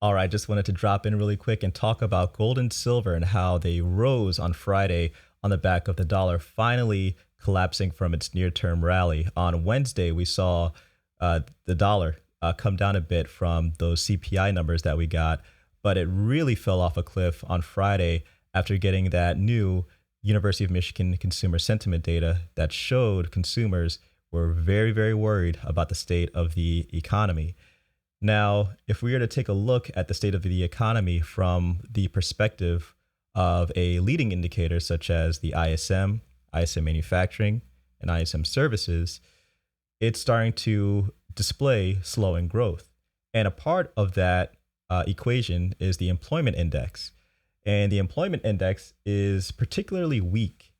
All right, just wanted to drop in really quick and talk about gold and silver and how they rose on Friday on the back of the dollar finally collapsing from its near term rally. On Wednesday, we saw the dollar come down a bit from those CPI numbers that we got, but it really fell off a cliff on Friday after getting that new University of Michigan consumer sentiment data that showed consumers were very, very worried about the state of the economy. Now, if we were to take a look at the state of the economy from the perspective of a leading indicator such as the ISM manufacturing, and ISM services, it's starting to display slowing growth. And a part of that equation is the employment index. And the employment index is particularly weak.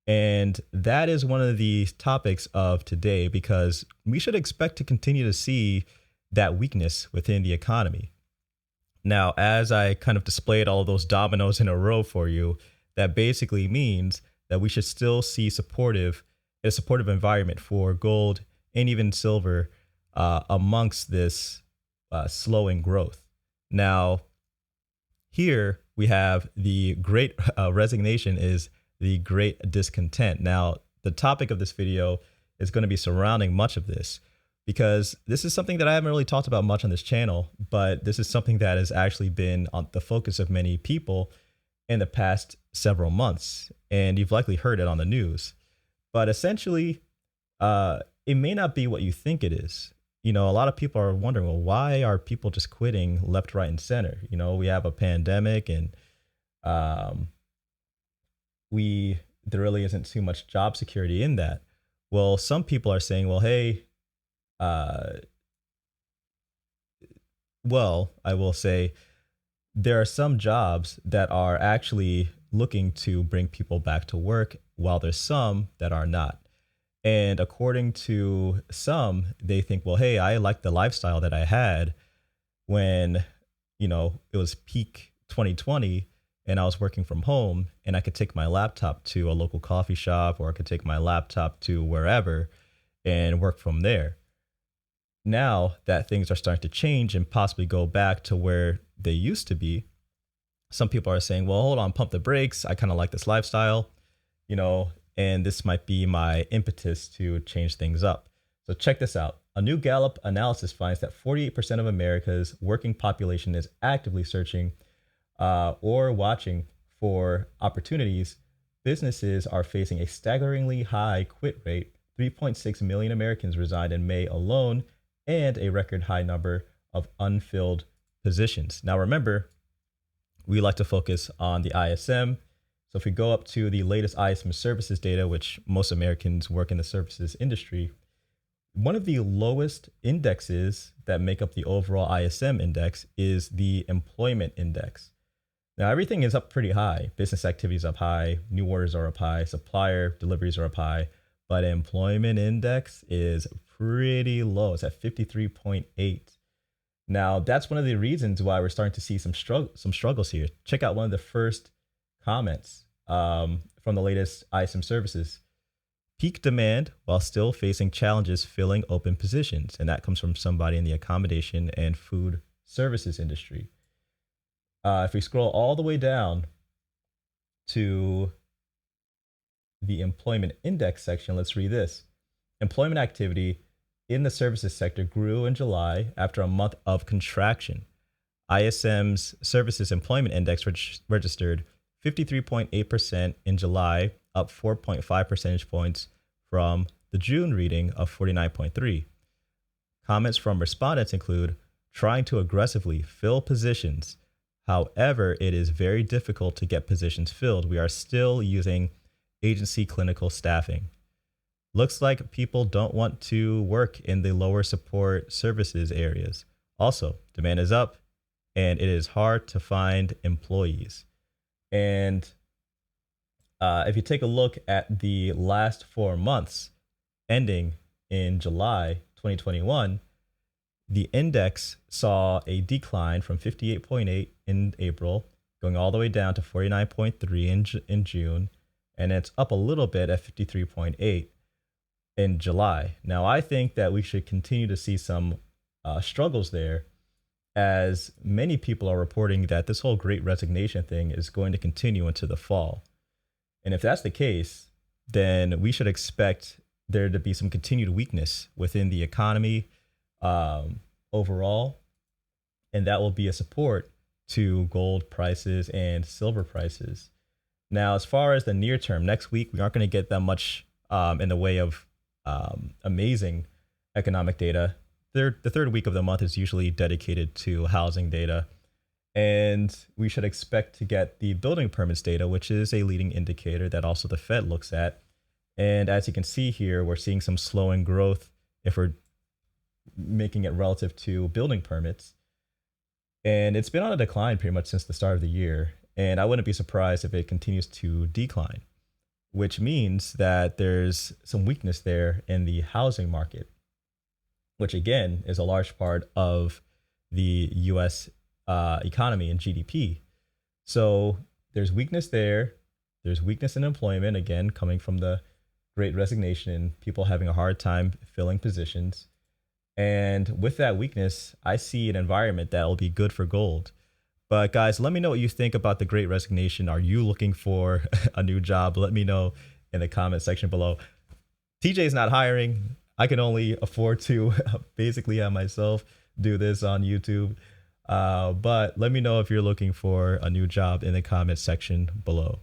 And that is one of the topics of today because we should expect to continue to see that weakness within the economy. Now, as I kind of displayed all of those dominoes in a row for you, that basically means that we should still see a supportive environment for gold and even silver amongst this slowing growth. Now, here we have the great resignation is the great discontent. Now, the topic of this video is going to be surrounding much of this because this is something that I haven't really talked about much on this channel, but this is something that has actually been on the focus of many people in the past several months, and you've likely heard it on the news. But essentially, it may not be what you think it is. You know, a lot of people are wondering, well, why are people just quitting left, right, and center? You know, we have a pandemic, and there really isn't too much job security in that. Well, some people are saying, well, hey, well, I will say there are some jobs that are actually looking to bring people back to work, while there's some that are not. And according to some, they think, well, hey, I like the lifestyle that I had when, it was peak 2020 and I was working from home and I could take my laptop to a local coffee shop or I could take my laptop to wherever and work from there. Now that things are starting to change and possibly go back to where they used to be, some people are saying, well, hold on, pump the brakes. I kind of like this lifestyle, and this might be my impetus to change things up. So check this out. A new Gallup analysis finds that 48% of America's working population is actively searching or watching for opportunities. Businesses are facing a staggeringly high quit rate. 3.6 million Americans resigned in May alone, and a record high number of unfilled positions. Now, remember, we like to focus on the ISM. So if we go up to the latest ISM services data, which most Americans work in the services industry, one of the lowest indexes that make up the overall ISM index is the employment index. Now, everything is up pretty high. Business activity is up high, new orders are up high, supplier deliveries are up high, but employment index is pretty low. It's at 53.8. Now, that's one of the reasons why we're starting to see some struggles here. Check out one of the first comments from the latest ISM services. Peak demand while still facing challenges filling open positions. And that comes from somebody in the accommodation and food services industry. If we scroll all the way down to the employment index section, let's read this. Employment activity in the services sector grew in July after a month of contraction. ISM's services employment index registered 53.8% in July, up 4.5 percentage points from the June reading of 49.3. Comments from respondents include trying to aggressively fill positions. However, it is very difficult to get positions filled. We are still using agency clinical staffing. Looks like people don't want to work in the lower support services areas. Also, demand is up and it is hard to find employees. And if you take a look at the last 4 months ending in July 2021, the index saw a decline from 58.8 in April, going all the way down to 49.3 in June, and it's up a little bit at 53.8 in July. Now, I think that we should continue to see some struggles there as many people are reporting that this whole great resignation thing is going to continue into the fall. And if that's the case, then we should expect there to be some continued weakness within the economy overall. And that will be a support to gold prices and silver prices. Now, as far as the near term, next week, we aren't going to get that much in the way of amazing economic data. The third week of the month is usually dedicated to housing data. And we should expect to get the building permits data, which is a leading indicator that also the Fed looks at. And as you can see here, we're seeing some slowing growth if we're making it relative to building permits. And it's been on a decline pretty much since the start of the year. And I wouldn't be surprised if it continues to decline, which means that there's some weakness there in the housing market, which again is a large part of the US economy and GDP. So there's weakness there. There's weakness in employment, again, coming from the great resignation and people having a hard time filling positions. And with that weakness, I see an environment that will be good for gold. But guys, let me know what you think about the great resignation. Are you looking for a new job? Let me know in the comment section below. TJ is not hiring. I can only afford to basically have myself do this on YouTube. But let me know if you're looking for a new job in the comment section below.